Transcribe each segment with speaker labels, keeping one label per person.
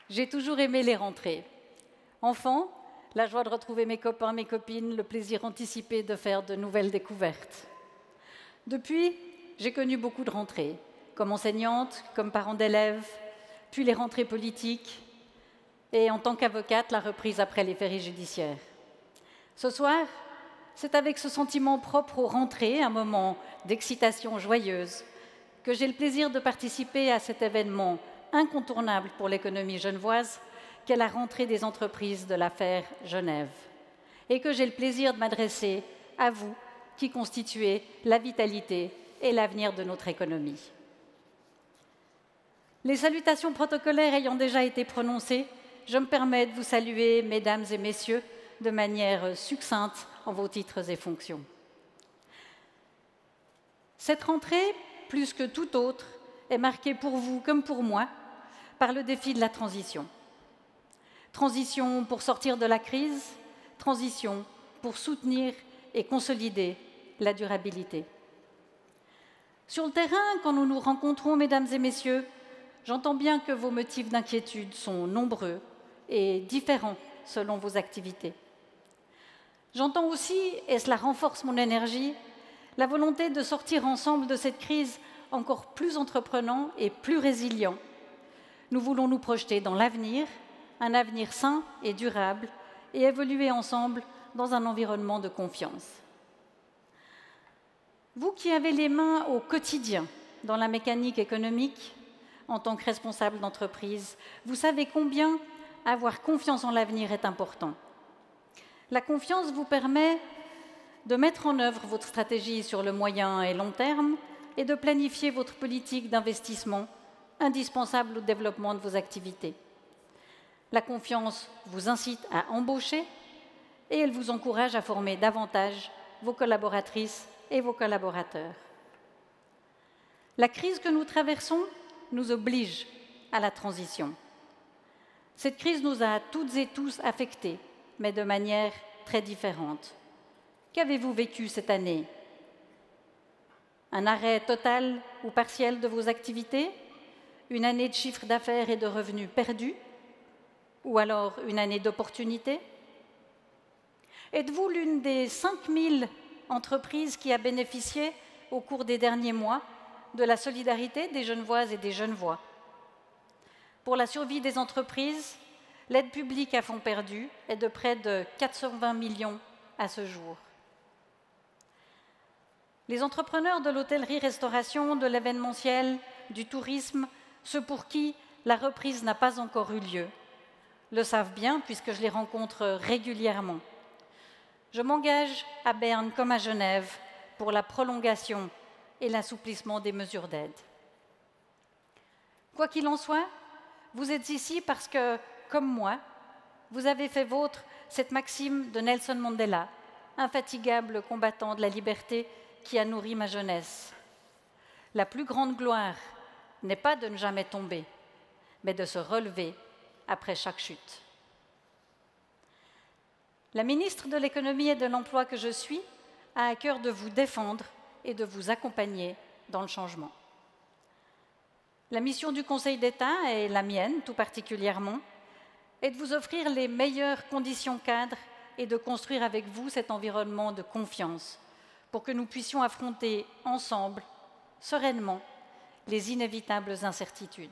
Speaker 1: J'ai toujours aimé les rentrées. Enfant, la joie de retrouver mes copains, mes copines, le plaisir anticipé de faire de nouvelles découvertes. Depuis, j'ai connu beaucoup de rentrées, comme enseignante, comme parent d'élèves, puis les rentrées politiques, et en tant qu'avocate, la reprise après les faits judiciaires. Ce soir, c'est avec ce sentiment propre aux rentrées, un moment d'excitation joyeuse, que j'ai le plaisir de participer à cet événement incontournable pour l'économie genevoise qu'est la rentrée des entreprises de l'affaire Genève, et que j'ai le plaisir de m'adresser à vous qui constituez la vitalité et l'avenir de notre économie. Les salutations protocolaires ayant déjà été prononcées, je me permets de vous saluer, mesdames et messieurs, de manière succincte en vos titres et fonctions. Cette rentrée, plus que toute autre, est marquée pour vous comme pour moi par le défi de la transition. Transition pour sortir de la crise, transition pour soutenir et consolider la durabilité. Sur le terrain, quand nous nous rencontrons, mesdames et messieurs, j'entends bien que vos motifs d'inquiétude sont nombreux et différents selon vos activités. J'entends aussi, et cela renforce mon énergie, la volonté de sortir ensemble de cette crise encore plus entreprenant et plus résilient. Nous voulons nous projeter dans l'avenir, un avenir sain et durable, et évoluer ensemble dans un environnement de confiance. Vous qui avez les mains au quotidien dans la mécanique économique, en tant que responsable d'entreprise, vous savez combien avoir confiance en l'avenir est important. La confiance vous permet de mettre en œuvre votre stratégie sur le moyen et long terme et de planifier votre politique d'investissement indispensable au développement de vos activités. La confiance vous incite à embaucher et elle vous encourage à former davantage vos collaboratrices et vos collaborateurs. La crise que nous traversons nous oblige à la transition. Cette crise nous a toutes et tous affectés, mais de manière très différente. Qu'avez-vous vécu cette année? Un arrêt total ou partiel de vos activités? Une année de chiffre d'affaires et de revenus perdus? Ou alors une année d'opportunités? Êtes-vous l'une des 5000 entreprises qui a bénéficié au cours des derniers mois de la solidarité des Genevoises et des Genevois? Pour la survie des entreprises, l'aide publique à fonds perdus est de près de 420 millions à ce jour. Les entrepreneurs de l'hôtellerie-restauration, de l'événementiel, du tourisme, ceux pour qui la reprise n'a pas encore eu lieu, le savent bien puisque je les rencontre régulièrement. Je m'engage à Berne comme à Genève pour la prolongation et l'assouplissement des mesures d'aide. Quoi qu'il en soit, vous êtes ici parce que, comme moi, vous avez fait vôtre cette maxime de Nelson Mandela, infatigable combattant de la liberté qui a nourri ma jeunesse. La plus grande gloire n'est pas de ne jamais tomber, mais de se relever après chaque chute. La ministre de l'Économie et de l'Emploi que je suis a à cœur de vous défendre et de vous accompagner dans le changement. La mission du Conseil d'État, et la mienne tout particulièrement, est de vous offrir les meilleures conditions cadres et de construire avec vous cet environnement de confiance pour que nous puissions affronter ensemble, sereinement, les inévitables incertitudes.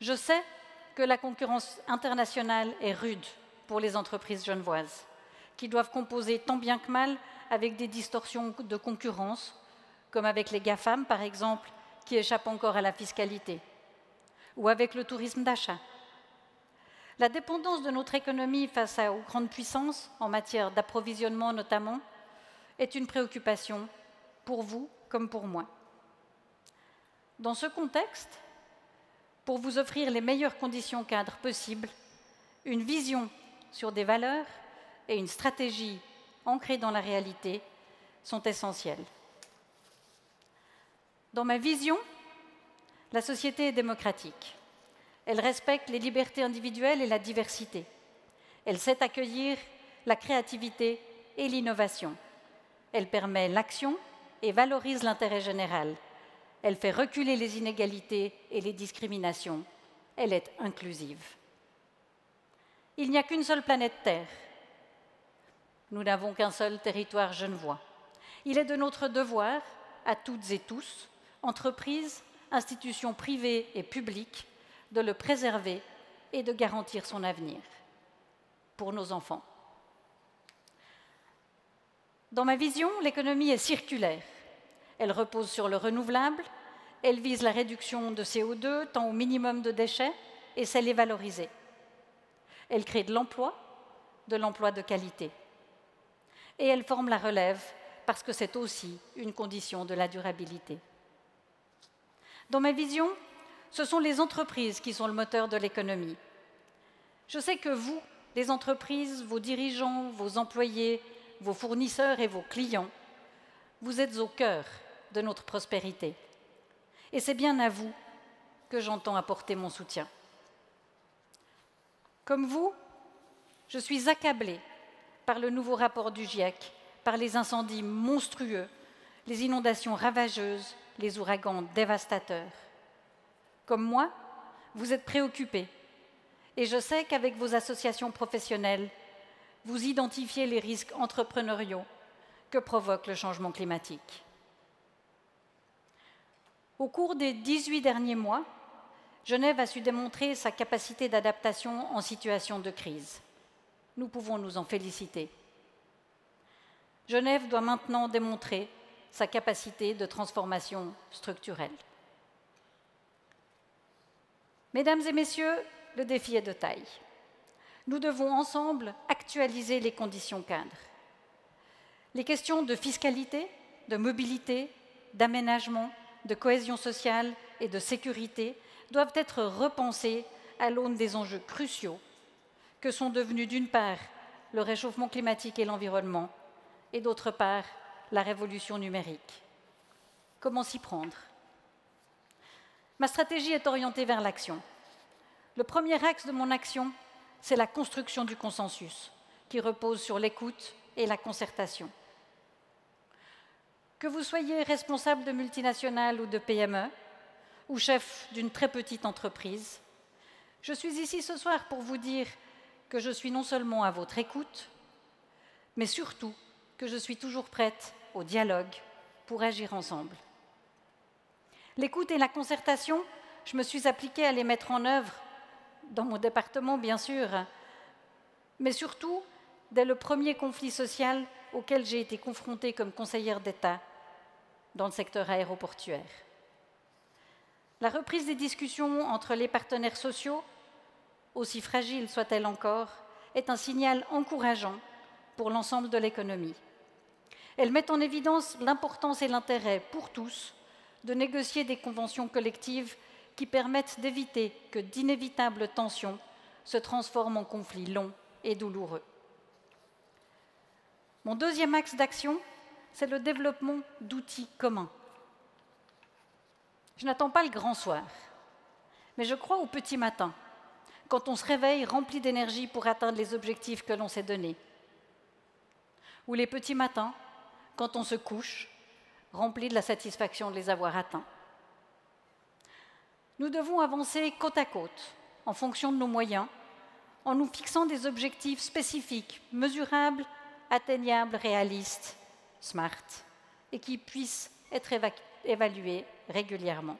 Speaker 1: Je sais que la concurrence internationale est rude pour les entreprises genevoises, qui doivent composer tant bien que mal avec des distorsions de concurrence, comme avec les GAFAM par exemple, qui échappent encore à la fiscalité, ou avec le tourisme d'achat. La dépendance de notre économie face aux grandes puissances, en matière d'approvisionnement notamment, est une préoccupation pour vous comme pour moi. Dans ce contexte, pour vous offrir les meilleures conditions cadres possibles, une vision sur des valeurs et une stratégie ancrée dans la réalité sont essentielles. Dans ma vision, la société est démocratique. Elle respecte les libertés individuelles et la diversité. Elle sait accueillir la créativité et l'innovation. Elle permet l'action et valorise l'intérêt général. Elle fait reculer les inégalités et les discriminations. elle est inclusive. Il n'y a qu'une seule planète Terre. Nous n'avons qu'un seul territoire genevois. Il est de notre devoir, à toutes et tous, entreprises, institutions privées et publiques, de le préserver et de garantir son avenir pour nos enfants. Dans ma vision, l'économie est circulaire. Elle repose sur le renouvelable, elle vise la réduction de CO2, tant au minimum de déchets, et sait les valoriser. Elle crée de l'emploi de qualité. Et elle forme la relève, parce que c'est aussi une condition de la durabilité. Dans ma vision, ce sont les entreprises qui sont le moteur de l'économie. Je sais que vous, les entreprises, vos dirigeants, vos employés, vos fournisseurs et vos clients, vous êtes au cœur de notre prospérité. Et c'est bien à vous que j'entends apporter mon soutien. Comme vous, je suis accablée par le nouveau rapport du GIEC, par les incendies monstrueux, les inondations ravageuses, les ouragans dévastateurs. Comme moi, vous êtes préoccupés, et je sais qu'avec vos associations professionnelles, vous identifiez les risques entrepreneuriaux que provoque le changement climatique. Au cours des 18 derniers mois, Genève a su démontrer sa capacité d'adaptation en situation de crise. Nous pouvons nous en féliciter. Genève doit maintenant démontrer sa capacité de transformation structurelle. Mesdames et messieurs, le défi est de taille. Nous devons ensemble actualiser les conditions cadres. Les questions de fiscalité, de mobilité, d'aménagement, de cohésion sociale et de sécurité doivent être repensées à l'aune des enjeux cruciaux que sont devenus d'une part le réchauffement climatique et l'environnement et d'autre part la révolution numérique. Comment s'y prendre? Ma stratégie est orientée vers l'action. Le premier axe de mon action, c'est la construction du consensus, qui repose sur l'écoute et la concertation. Que vous soyez responsable de multinationales ou de PME, ou chef d'une très petite entreprise, je suis ici ce soir pour vous dire que je suis non seulement à votre écoute, mais surtout que je suis toujours prête au dialogue pour agir ensemble. L'écoute et la concertation, je me suis appliquée à les mettre en œuvre dans mon département, bien sûr, mais surtout dès le premier conflit social auquel j'ai été confrontée comme conseillère d'État dans le secteur aéroportuaire. La reprise des discussions entre les partenaires sociaux, aussi fragile soit-elle encore, est un signal encourageant pour l'ensemble de l'économie. Elle met en évidence l'importance et l'intérêt pour tous de négocier des conventions collectives qui permettent d'éviter que d'inévitables tensions se transforment en conflits longs et douloureux. Mon deuxième axe d'action, c'est le développement d'outils communs. Je n'attends pas le grand soir, mais je crois au petit matin, quand on se réveille rempli d'énergie pour atteindre les objectifs que l'on s'est donnés. Ou les petits matins, quand on se couche, rempli de la satisfaction de les avoir atteints. Nous devons avancer côte à côte, en fonction de nos moyens, en nous fixant des objectifs spécifiques, mesurables, atteignables, réalistes, smart, et qui puissent être évalués régulièrement.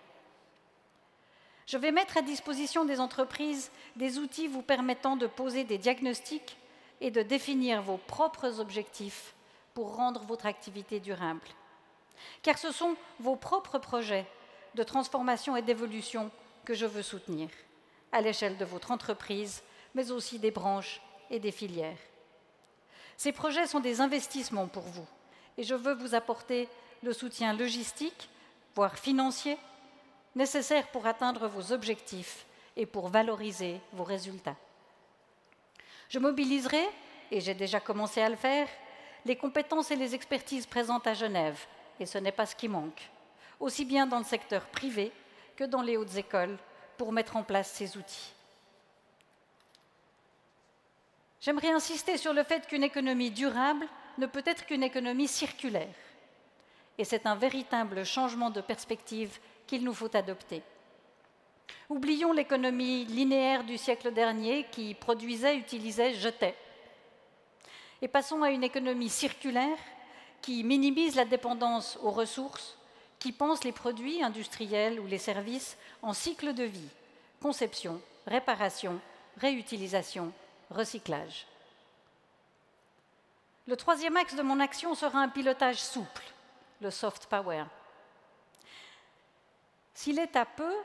Speaker 1: Je vais mettre à disposition des entreprises des outils vous permettant de poser des diagnostics et de définir vos propres objectifs pour rendre votre activité durable. Car ce sont vos propres projets de transformation et d'évolution que je veux soutenir, à l'échelle de votre entreprise, mais aussi des branches et des filières. Ces projets sont des investissements pour vous, et je veux vous apporter le soutien logistique, voire financier, nécessaire pour atteindre vos objectifs et pour valoriser vos résultats. Je mobiliserai, et j'ai déjà commencé à le faire, les compétences et les expertises présentes à Genève, et ce n'est pas ce qui manque, aussi bien dans le secteur privé que dans les hautes écoles, pour mettre en place ces outils. J'aimerais insister sur le fait qu'une économie durable ne peut être qu'une économie circulaire. Et c'est un véritable changement de perspective qu'il nous faut adopter. Oublions l'économie linéaire du siècle dernier qui produisait, utilisait, jetait. Et passons à une économie circulaire qui minimise la dépendance aux ressources, qui pense les produits industriels ou les services en cycle de vie, conception, réparation, réutilisation, recyclage. Le troisième axe de mon action sera un pilotage souple, le soft power. Si l'État peut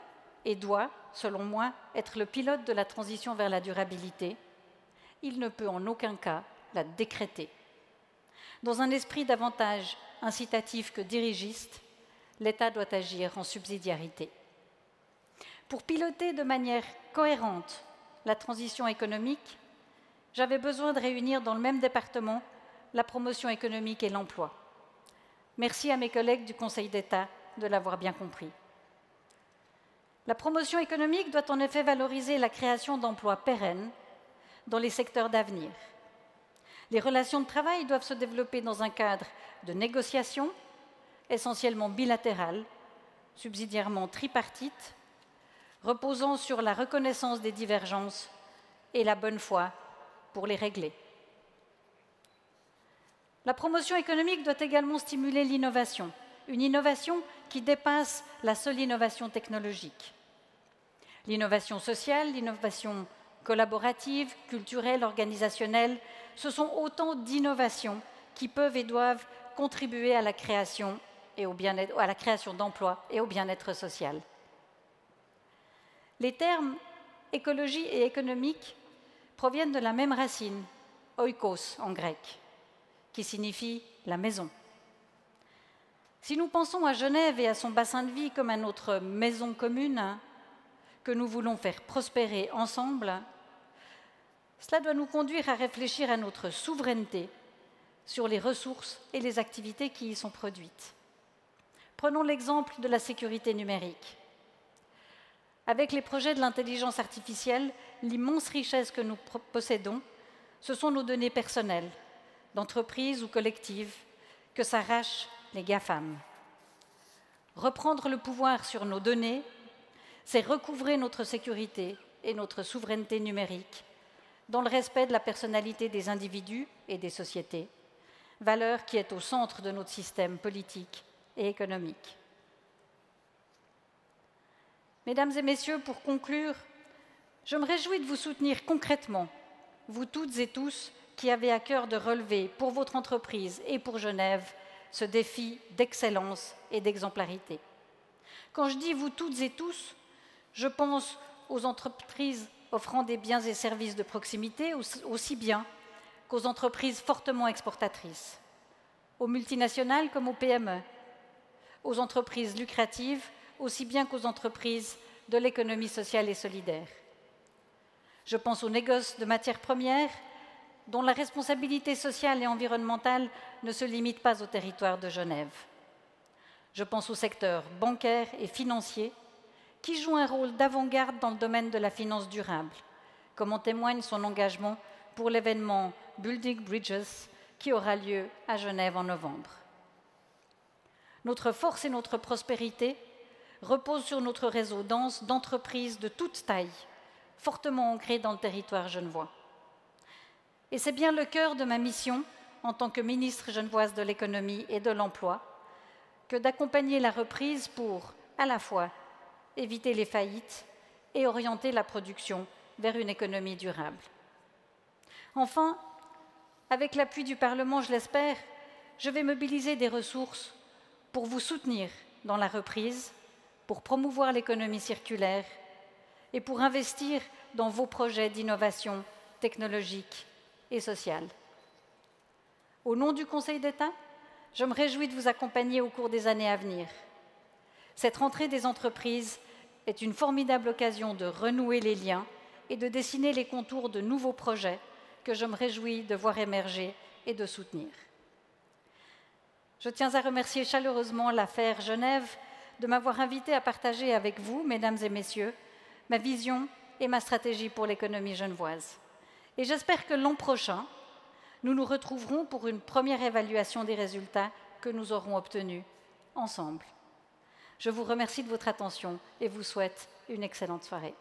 Speaker 1: et doit, selon moi, être le pilote de la transition vers la durabilité, il ne peut en aucun cas la décréter. Dans un esprit davantage incitatif que dirigiste, l'État doit agir en subsidiarité. Pour piloter de manière cohérente la transition économique, j'avais besoin de réunir dans le même département la promotion économique et l'emploi. Merci à mes collègues du Conseil d'État de l'avoir bien compris. La promotion économique doit en effet valoriser la création d'emplois pérennes dans les secteurs d'avenir. Les relations de travail doivent se développer dans un cadre de négociation, essentiellement bilatérale, subsidiairement tripartite, reposant sur la reconnaissance des divergences et la bonne foi pour les régler. La promotion économique doit également stimuler l'innovation, une innovation qui dépasse la seule innovation technologique. L'innovation sociale, l'innovation collaborative, culturelle, organisationnelle, ce sont autant d'innovations qui peuvent et doivent contribuer à la création d'emplois et au bien-être social. Les termes écologie et économique proviennent de la même racine, oikos en grec, qui signifie la maison. Si nous pensons à Genève et à son bassin de vie comme à notre maison commune, que nous voulons faire prospérer ensemble, cela doit nous conduire à réfléchir à notre souveraineté sur les ressources et les activités qui y sont produites. Prenons l'exemple de la sécurité numérique. Avec les projets de l'intelligence artificielle, l'immense richesse que nous possédons, ce sont nos données personnelles, d'entreprise ou collectives, que s'arrachent les GAFAM. Reprendre le pouvoir sur nos données, c'est recouvrer notre sécurité et notre souveraineté numérique dans le respect de la personnalité des individus et des sociétés, valeur qui est au centre de notre système politique et économique. Mesdames et messieurs, pour conclure, je me réjouis de vous soutenir concrètement, vous toutes et tous qui avez à cœur de relever pour votre entreprise et pour Genève ce défi d'excellence et d'exemplarité. Quand je dis vous toutes et tous, je pense aux entreprises offrant des biens et services de proximité aussi bien qu'aux entreprises fortement exportatrices, aux multinationales comme aux PME, aux entreprises lucratives aussi bien qu'aux entreprises de l'économie sociale et solidaire. Je pense aux négoces de matières premières dont la responsabilité sociale et environnementale ne se limite pas au territoire de Genève. Je pense au secteur bancaire et financier qui joue un rôle d'avant-garde dans le domaine de la finance durable, comme en témoigne son engagement pour l'événement Building Bridges qui aura lieu à Genève en novembre. Notre force et notre prospérité reposent sur notre réseau dense d'entreprises de toute taille, fortement ancrées dans le territoire genevois. Et c'est bien le cœur de ma mission en tant que ministre genevoise de l'économie et de l'emploi que d'accompagner la reprise pour, à la fois, éviter les faillites et orienter la production vers une économie durable. Enfin, avec l'appui du Parlement, je l'espère, je vais mobiliser des ressources pour vous soutenir dans la reprise, pour promouvoir l'économie circulaire et pour investir dans vos projets d'innovation technologique et sociale. Au nom du Conseil d'État, je me réjouis de vous accompagner au cours des années à venir. Cette rentrée des entreprises est une formidable occasion de renouer les liens et de dessiner les contours de nouveaux projets que je me réjouis de voir émerger et de soutenir. Je tiens à remercier chaleureusement l'affaire Genève de m'avoir invité à partager avec vous, mesdames et messieurs, ma vision et ma stratégie pour l'économie genevoise. Et j'espère que l'an prochain, nous nous retrouverons pour une première évaluation des résultats que nous aurons obtenus ensemble. Je vous remercie de votre attention et vous souhaite une excellente soirée.